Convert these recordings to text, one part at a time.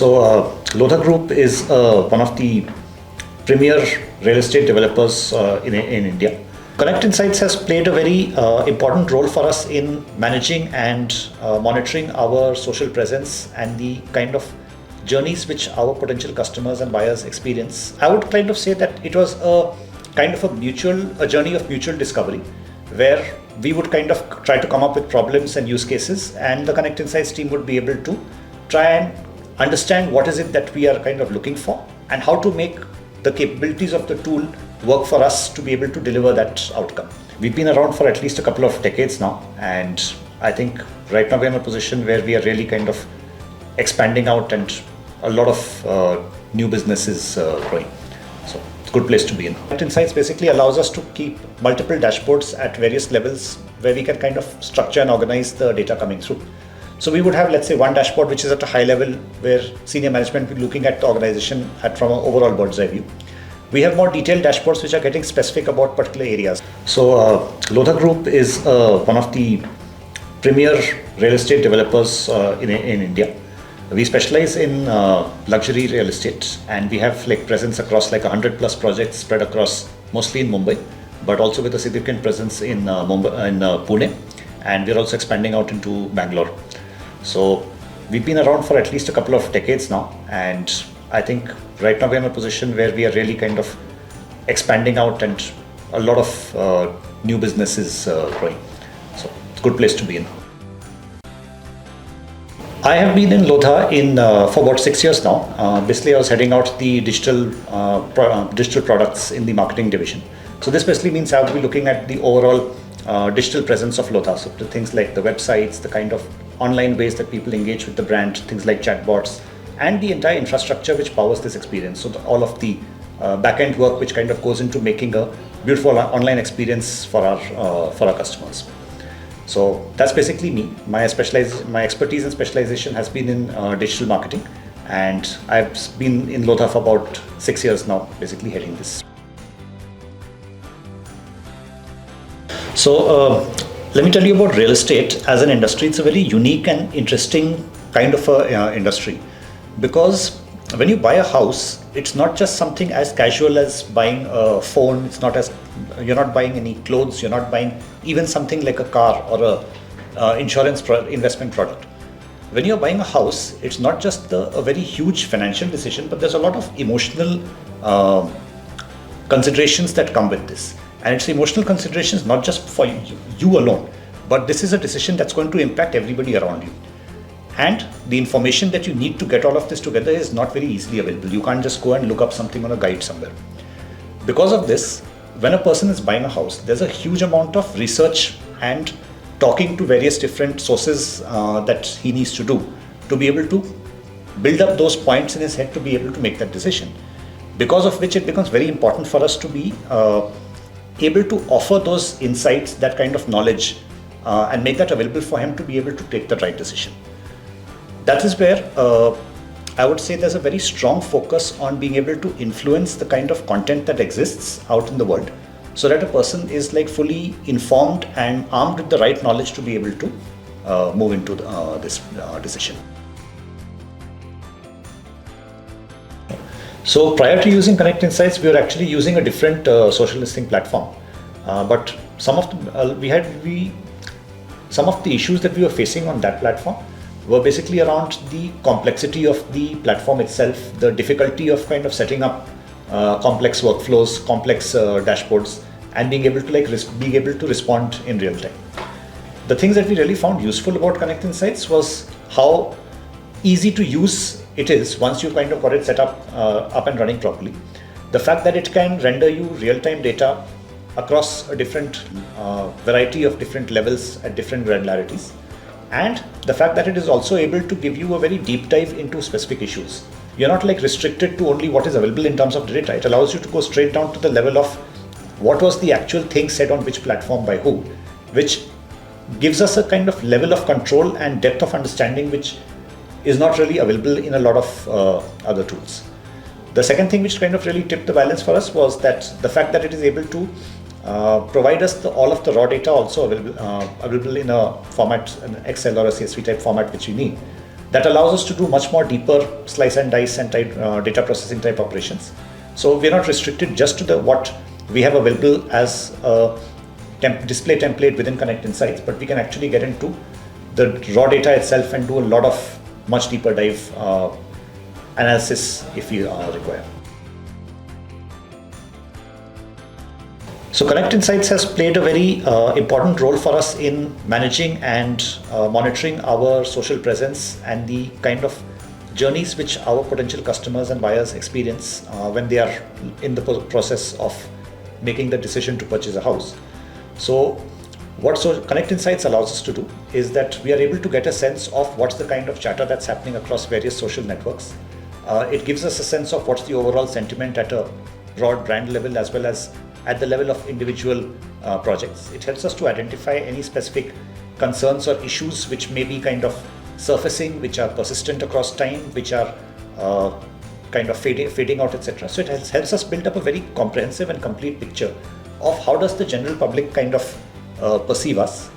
Lodha Group is one of the premier real estate developers in India. Connect Insights has played a very important role for us in managing and monitoring our social presence and the kind of journeys which our potential customers and buyers experience. I would kind of say that it was a kind of a journey of mutual discovery, where we would kind of try to come up with problems and use cases, and the Connect Insights team would be able to try and understand what is it that we are kind of looking for and how to make the capabilities of the tool work for us to be able to deliver that outcome. We've been around for at least a couple of decades now, and I think right now we're in a position where we are really kind of expanding out and a lot of new businesses growing. So it's a good place to be in. Connect Insights basically allows us to keep multiple dashboards at various levels where we can kind of structure and organize the data coming through. So we would have, let's say, one dashboard which is at a high level where senior management will be looking at the organization from an overall bird's eye view. We have more detailed dashboards which are getting specific about particular areas. Lodha Group is one of the premier real estate developers in India. We specialize in luxury real estate, and we have like presence across like 100 plus projects spread across mostly in Mumbai, but also with a significant presence in Pune, and we're also expanding out into Bangalore. So we've been around for at least a couple of decades now, and I think right now we're in a position where we are really kind of expanding out and a lot of new businesses growing. So it's a good place to be in. I have been in Lodha for about 6 years now. Basically, I was heading out the digital products in the marketing division. So this basically means I will be looking at the overall digital presence of Lodha. So the things like the websites, the kind of online ways that people engage with the brand, things like chatbots, and the entire infrastructure which powers this experience. So all of the back-end work which kind of goes into making a beautiful online experience for our customers. So that's basically me. My expertise and specialization has been in digital marketing, and I've been in Lodha for about 6 years now, basically heading this. So let me tell you about real estate as an industry. It's a very unique and interesting kind of industry, because when you buy a house, it's not just something as casual as buying a phone. You're not buying any clothes. You're not buying even something like a car or a insurance investment product. When you're buying a house, it's not just a very huge financial decision, but there's a lot of emotional considerations that come with this. And it's emotional considerations not just for you alone, but this is a decision that's going to impact everybody around you. And the information that you need to get all of this together is not very easily available. You can't just go and look up something on a guide somewhere. Because of this, when a person is buying a house, there's a huge amount of research and talking to various different sources that he needs to do to be able to build up those points in his head to be able to make that decision. Because of which it becomes very important for us to be able to offer those insights, that kind of knowledge, and make that available for him to be able to take the right decision. That is where I would say there's a very strong focus on being able to influence the kind of content that exists out in the world, so that a person is like fully informed and armed with the right knowledge to be able to move into this decision. So prior to using Connect Insights, we were actually using a different social listing platform, but some of the issues that we were facing on that platform were basically around the complexity of the platform itself, the difficulty of kind of setting up complex workflows, complex dashboards, and being able to respond in real time. The things that we really found useful about Connect Insights was how easy to use it is once you kind of got it set up and running properly. The fact that it can render you real-time data across a different variety of different levels at different granularities, and the fact that it is also able to give you a very deep dive into specific issues. You're not like restricted to only what is available in terms of data. It allows you to go straight down to the level of what was the actual thing said on which platform by who, which gives us a kind of level of control and depth of understanding which is not really available in a lot of other tools. The second thing which kind of really tipped the balance for us was that the fact that it is able to provide us all of the raw data also available in a format, an Excel or a CSV type format which we need, that allows us to do much more deeper slice and dice and type, data processing type operations. So we're not restricted just to the what we have available as a display template within Connect Insights, but we can actually get into the raw data itself and do a lot of much deeper dive analysis if you require. So Connect Insights has played a very important role for us in managing and monitoring our social presence and the kind of journeys which our potential customers and buyers experience when they are in the process of making the decision to purchase a house. So what Connect Insights allows us to do is that we are able to get a sense of what's the kind of chatter that's happening across various social networks. It gives us a sense of what's the overall sentiment at a broad brand level as well as at the level of individual projects. It helps us to identify any specific concerns or issues which may be kind of surfacing, which are persistent across time, which are kind of fading out, etc. So it helps us build up a very comprehensive and complete picture of how does the general public kind of perceive us.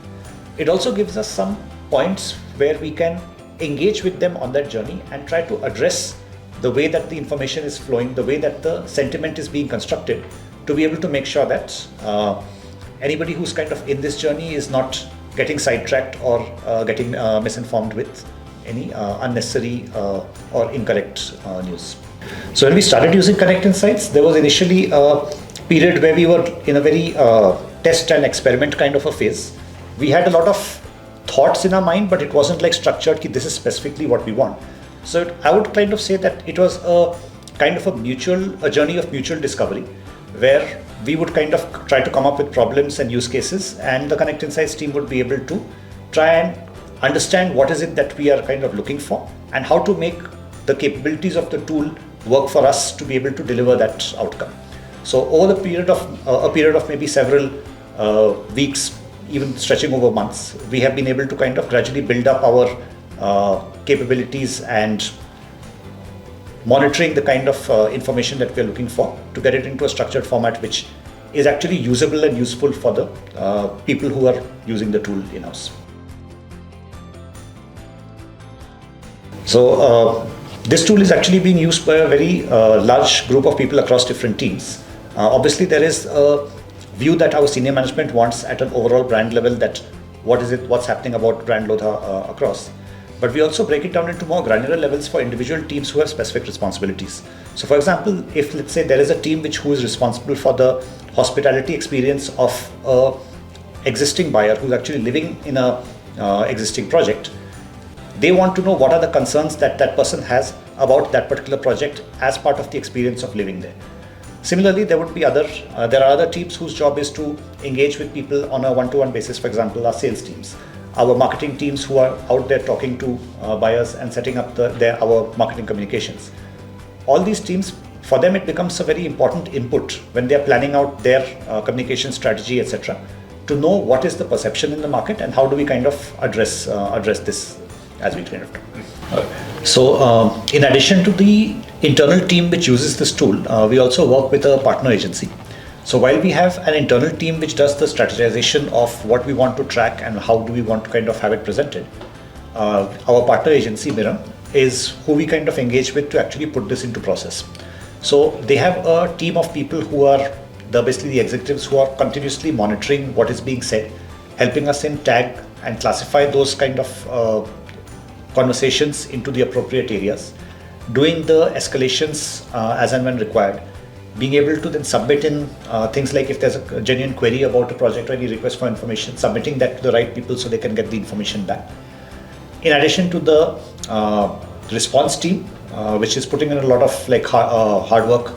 It also gives us some points where we can engage with them on that journey and try to address the way that the information is flowing, the way that the sentiment is being constructed, to be able to make sure that anybody who's kind of in this journey is not getting sidetracked or getting misinformed with any unnecessary or incorrect news. So when we started using Connect Insights, there was initially a period where we were in a very test and experiment kind of a phase. We had a lot of thoughts in our mind, but it wasn't like structured, this is specifically what we want. So I would kind of say that it was a kind of a journey of mutual discovery, where we would kind of try to come up with problems and use cases, and the Connect Insights team would be able to try and understand what is it that we are kind of looking for and how to make the capabilities of the tool work for us to be able to deliver that outcome. So over the period of maybe several weeks, even stretching over months, we have been able to kind of gradually build up our capabilities and monitoring the kind of information that we are looking for to get it into a structured format which is actually usable and useful for the people who are using the tool in-house. So this tool is actually being used by a very large group of people across different teams. Obviously there is a view that our senior management wants at an overall brand level, that what's happening about brand Lodha across. But we also break it down into more granular levels for individual teams who have specific responsibilities. So for example, if let's say there is a team who is responsible for the hospitality experience of a existing buyer who's actually living in a existing project, they want to know what are the concerns that that person has about that particular project as part of the experience of living there. Similarly, there are other teams whose job is to engage with people on a one-to-one basis. For example, our sales teams, our marketing teams who are out there talking to buyers and setting up our marketing communications. All these teams, for them it becomes a very important input when they are planning out their communication strategy, etc., to know what is the perception in the market and how do we kind of address this as we kind of talk. So in addition to the internal team which uses this tool, we also work with a partner agency. So while we have an internal team which does the strategization of what we want to track and how do we want to kind of have it presented, our partner agency Miram is who we kind of engage with to actually put this into process. So they have a team of people who are basically the executives who are continuously monitoring what is being said, helping us in tag and classify those kind of conversations into the appropriate areas, doing the escalations as and when required, being able to then submit in things like if there's a genuine query about a project or any request for information, submitting that to the right people so they can get the information back. In addition to the response team, which is putting in a lot of hard work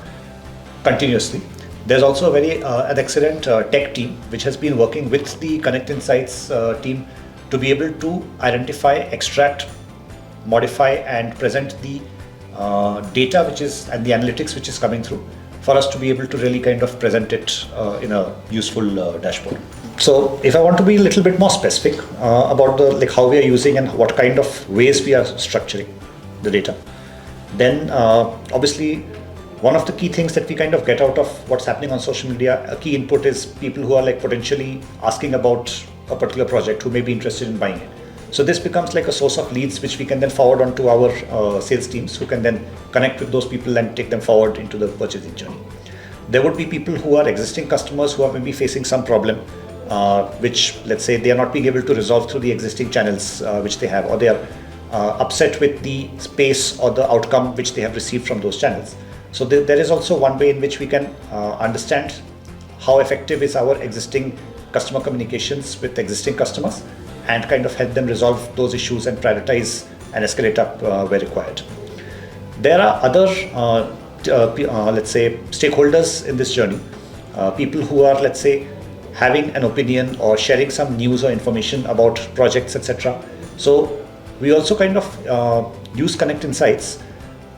continuously, there's also an excellent tech team which has been working with the Connect Insights team to be able to identify, extract, modify and present the data and the analytics which is coming through, for us to be able to really kind of present it in a useful dashboard. So if I want to be a little bit more specific about how we are using and what kind of ways we are structuring the data, then obviously one of the key things that we kind of get out of what's happening on social media, a key input is people who are potentially asking about a particular project, who may be interested in buying it. So this becomes like a source of leads which we can then forward on to our sales teams, who can then connect with those people and take them forward into the purchasing journey. There would be people who are existing customers who are maybe facing some problem, which, let's say, they are not being able to resolve through the existing channels which they have, or they are upset with the space or the outcome which they have received from those channels. So there is also one way in which we can understand how effective is our existing customer communications with existing customers, and kind of help them resolve those issues and prioritize and escalate up where required. There are other, let's say, stakeholders in this journey, people who are, let's say, having an opinion or sharing some news or information about projects, etc. So we also kind of use Connect Insights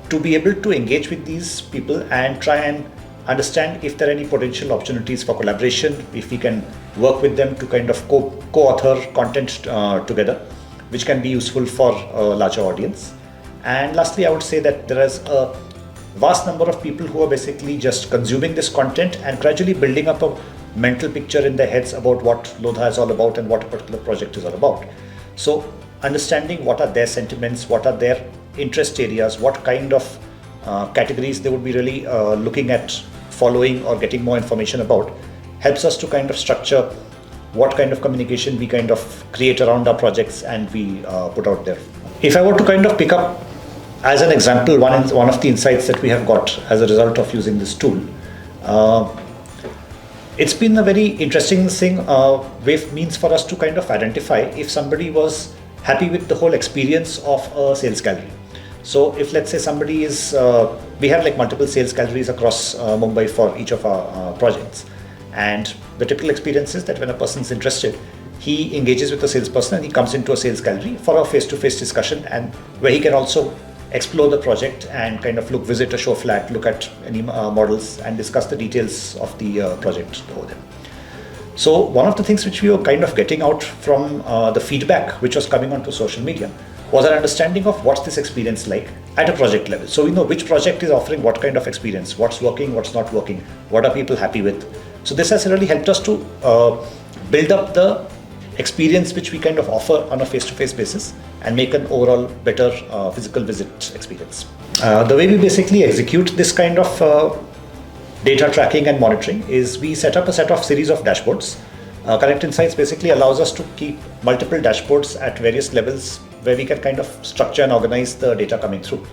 to be able to engage with these people and try and understand if there are any potential opportunities for collaboration, if we can work with them to kind of co-author content together, which can be useful for a larger audience. And lastly, I would say that there is a vast number of people who are basically just consuming this content and gradually building up a mental picture in their heads about what Lodha is all about and what a particular project is all about. So understanding what are their sentiments, what are their interest areas, what kind of categories they would be really looking at following or getting more information about, helps us to kind of structure what kind of communication we kind of create around our projects and we put out there. If I were to kind of pick up as an example one of the insights that we have got as a result of using this tool, it's been a very interesting thing, means for us to kind of identify if somebody was happy with the whole experience of a sales gallery. So if, let's say, somebody is, we have like multiple sales galleries across Mumbai for each of our projects. And the typical experience is that when a person is interested, he engages with a salesperson and he comes into a sales gallery for a face-to-face discussion, and where he can also explore the project and kind of visit a show flat, look at any models and discuss the details of the project over there. So one of the things which we were kind of getting out from the feedback which was coming onto social media was an understanding of what's this experience like at a project level. So we know which project is offering what kind of experience, what's working, what's not working, what are people happy with. So this has really helped us to build up the experience which we kind of offer on a face-to-face basis and make an overall better physical visit experience. The way we basically execute this kind of data tracking and monitoring is we set up a series of dashboards. Connect Insights basically allows us to keep multiple dashboards at various levels where we can kind of structure and organize the data coming through.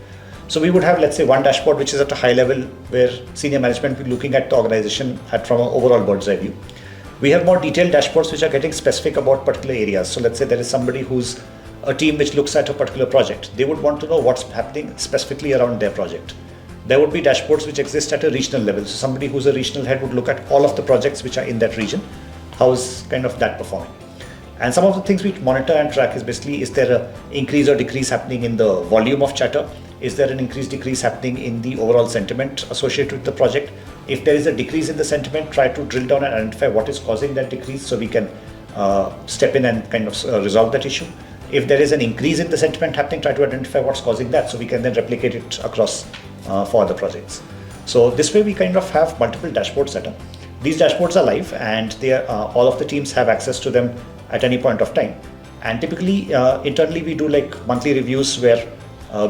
So we would have, let's say, one dashboard which is at a high level where senior management will be looking at the organization from an overall bird's eye view. We have more detailed dashboards which are getting specific about particular areas. So let's say there is somebody who's a team which looks at a particular project. They would want to know what's happening specifically around their project. There would be dashboards which exist at a regional level. So somebody who's a regional head would look at all of the projects which are in that region. How is kind of that performing? And some of the things we monitor and track is basically, is there an increase or decrease happening in the volume of chatter? Is there an decrease happening in the overall sentiment associated with the project? If there is a decrease in the sentiment, try to drill down and identify what is causing that decrease so we can step in and kind of resolve that issue. If there is an increase in the sentiment happening, try to identify what's causing that so we can then replicate it across for other projects. So this way we kind of have multiple dashboards set up. These dashboards are live and they are, all of the teams have access to them at any point of time. And typically internally we do like monthly reviews where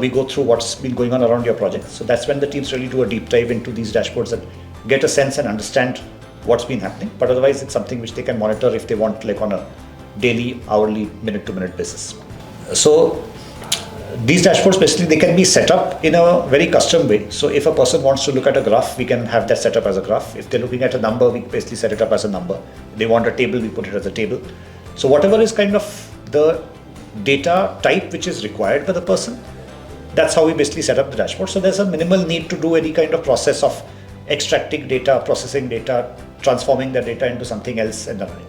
we go through what's been going on around your project. So that's when the teams really do a deep dive into these dashboards and get a sense and understand what's been happening. But otherwise it's something which they can monitor if they want, like on a daily, hourly, minute-to-minute basis. So these dashboards basically they can be set up in a very custom way. So if a person wants to look at a graph, we can have that set up as a graph. If they're looking at a number, we basically set it up as a number. If they want a table, we put it as a table. So whatever is kind of the data type which is required by the person, that's how we basically set up the dashboard. So there's a minimal need to do any kind of process of extracting data, processing data, transforming the data into something else and running.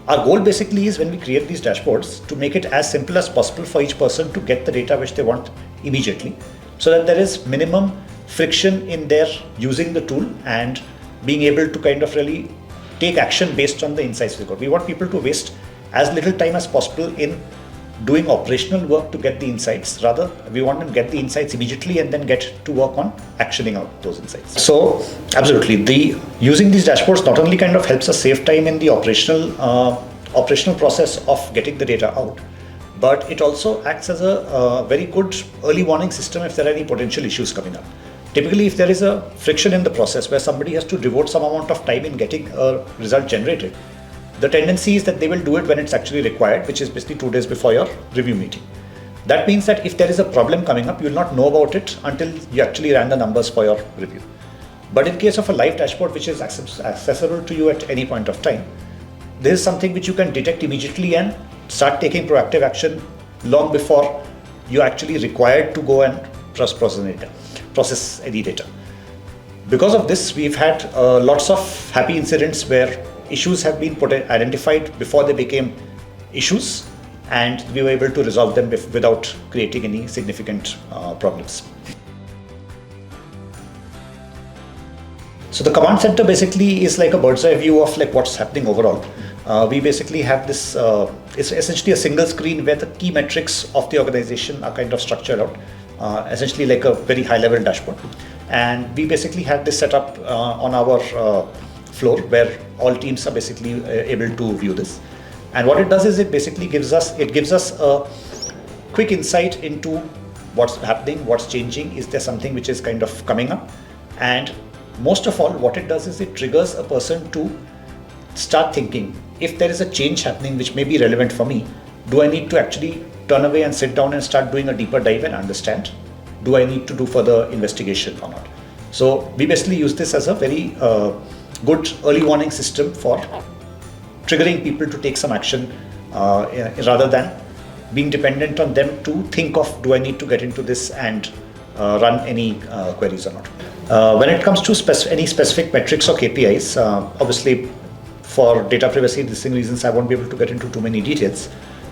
Our goal basically is when we create these dashboards to make it as simple as possible for each person to get the data which they want immediately, so that there is minimum friction in their using the tool and being able to kind of really take action based on the insights we got. We want people to waste as little time as possible in doing operational work to get the insights. Rather, we want them to get the insights immediately and then get to work on actioning out those insights. So absolutely, using these dashboards not only kind of helps us save time in the operational process of getting the data out, but it also acts as a very good early warning system if there are any potential issues coming up. Typically, if there is a friction in the process where somebody has to devote some amount of time in getting a result generated, the tendency is that they will do it when it's actually required, which is basically 2 days before your review meeting. That means that if there is a problem coming up, you will not know about it until you actually ran the numbers for your review. But in case of a live dashboard which is accessible to you at any point of time, this is something which you can detect immediately and start taking proactive action long before you're actually required to go and process any data. Because of this, we've had lots of happy incidents where issues have been identified before they became issues, and we were able to resolve them without creating any significant problems. So the command center basically is like a bird's eye view of like what's happening overall. We basically have this, it's essentially a single screen where the key metrics of the organization are kind of structured out, essentially like a very high level dashboard. And we basically have this set up on our floor where all teams are basically able to view this. And what it does is it basically gives us a quick insight into what's happening, what's changing, is there something which is kind of coming up. And most of all, what it does is it triggers a person to start thinking, if there is a change happening which may be relevant for me, do I need to actually turn away and sit down and start doing a deeper dive and understand? Do I need to do further investigation or not? So we basically use this as a very good early warning system for triggering people to take some action rather than being dependent on them to think of, do I need to get into this and run any queries or not. When it comes to any specific metrics or KPIs, obviously for data privacy reasons, I won't be able to get into too many details.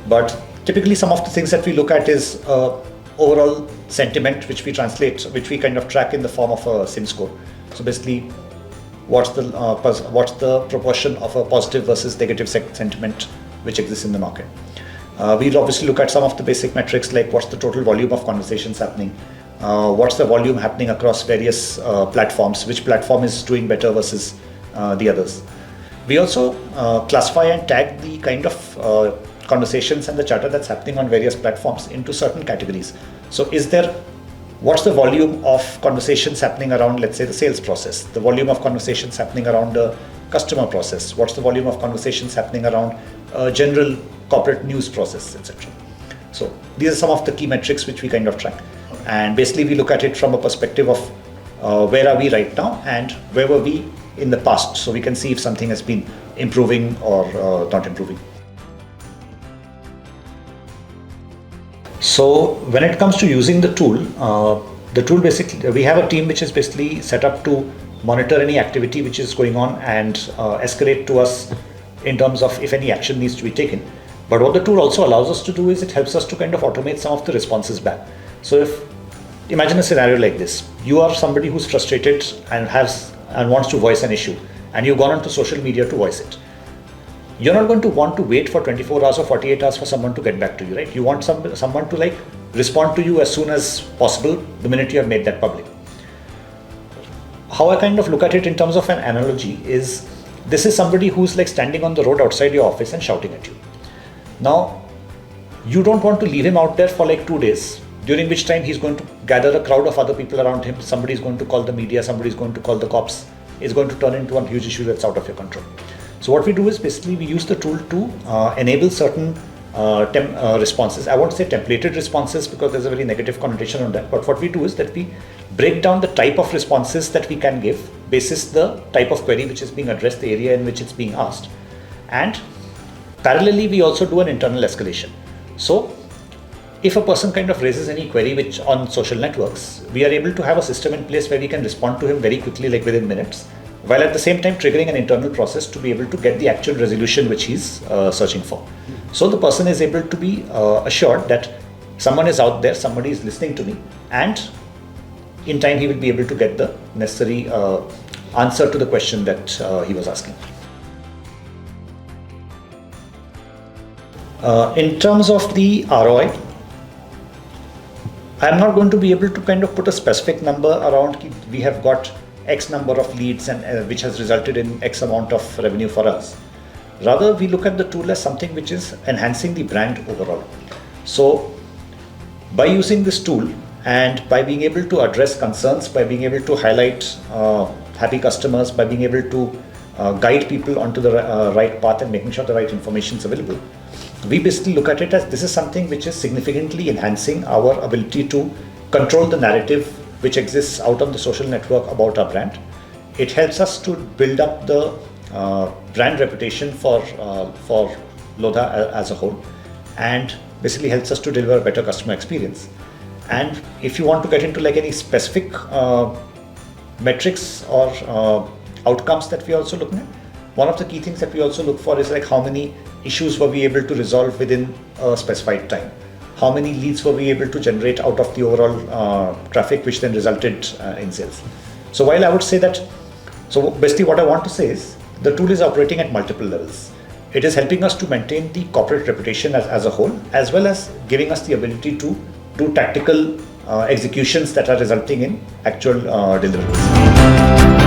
But typically some of the things that we look at is overall sentiment, which we kind of track in the form of a SIM score. So basically, what's the proportion of a positive versus negative sentiment which exists in the market. We'll obviously look at some of the basic metrics like what's the total volume of conversations happening, what's the volume happening across various platforms, which platform is doing better versus the others. We also classify and tag the kind of conversations and the chatter that's happening on various platforms into certain categories. So what's the volume of conversations happening around, let's say, the sales process, the volume of conversations happening around the customer process, what's the volume of conversations happening around general corporate news process, etc. So these are some of the key metrics which we kind of track. And basically we look at it from a perspective of where are we right now and where were we in the past, so we can see if something has been improving or not improving. So when it comes to using the tool basically, we have a team which is basically set up to monitor any activity which is going on and escalate to us in terms of if any action needs to be taken. But what the tool also allows us to do is it helps us to kind of automate some of the responses back. So imagine a scenario like this. You are somebody who's frustrated and wants to voice an issue, and you've gone onto social media to voice it. You're not going to want to wait for 24 hours or 48 hours for someone to get back to you, right? You want someone to respond to you as soon as possible the minute you have made that public. How I kind of look at it in terms of an analogy is, this is somebody who's standing on the road outside your office and shouting at you. Now, you don't want to leave him out there for 2 days, during which time he's going to gather a crowd of other people around him. Somebody's going to call the media, somebody's going to call the cops. It's going to turn into a huge issue that's out of your control. So what we do is basically we use the tool to enable certain responses. I won't say templated responses because there's a very negative connotation on that. But what we do is that we break down the type of responses that we can give basis the type of query which is being addressed, the area in which it's being asked. And parallelly, we also do an internal escalation. So if a person kind of raises any query on social networks, we are able to have a system in place where we can respond to him very quickly, within minutes, while at the same time triggering an internal process to be able to get the actual resolution which he's searching for. So the person is able to be assured that someone is out there, somebody is listening to me, and in time he will be able to get the necessary answer to the question that he was asking. In terms of the ROI, I'm not going to be able to kind of put a specific number around we have got X number of leads and which has resulted in X amount of revenue for us. Rather, we look at the tool as something which is enhancing the brand overall. So by using this tool and by being able to address concerns, by being able to highlight happy customers, by being able to guide people onto the right path and making sure the right information is available, we basically look at it as this is something which is significantly enhancing our ability to control the narrative which exists out on the social network about our brand. It helps us to build up the brand reputation for Lodha as a whole, and basically helps us to deliver a better customer experience. And if you want to get into like any specific metrics or outcomes that we are also looking at, one of the key things that we also look for is like how many issues were we able to resolve within a specified time, how many leads were we able to generate out of the overall traffic, which then resulted in sales. So while I would say that, so basically what I want to say is the tool is operating at multiple levels. It is helping us to maintain the corporate reputation as a whole, as well as giving us the ability to do tactical executions that are resulting in actual deliverables.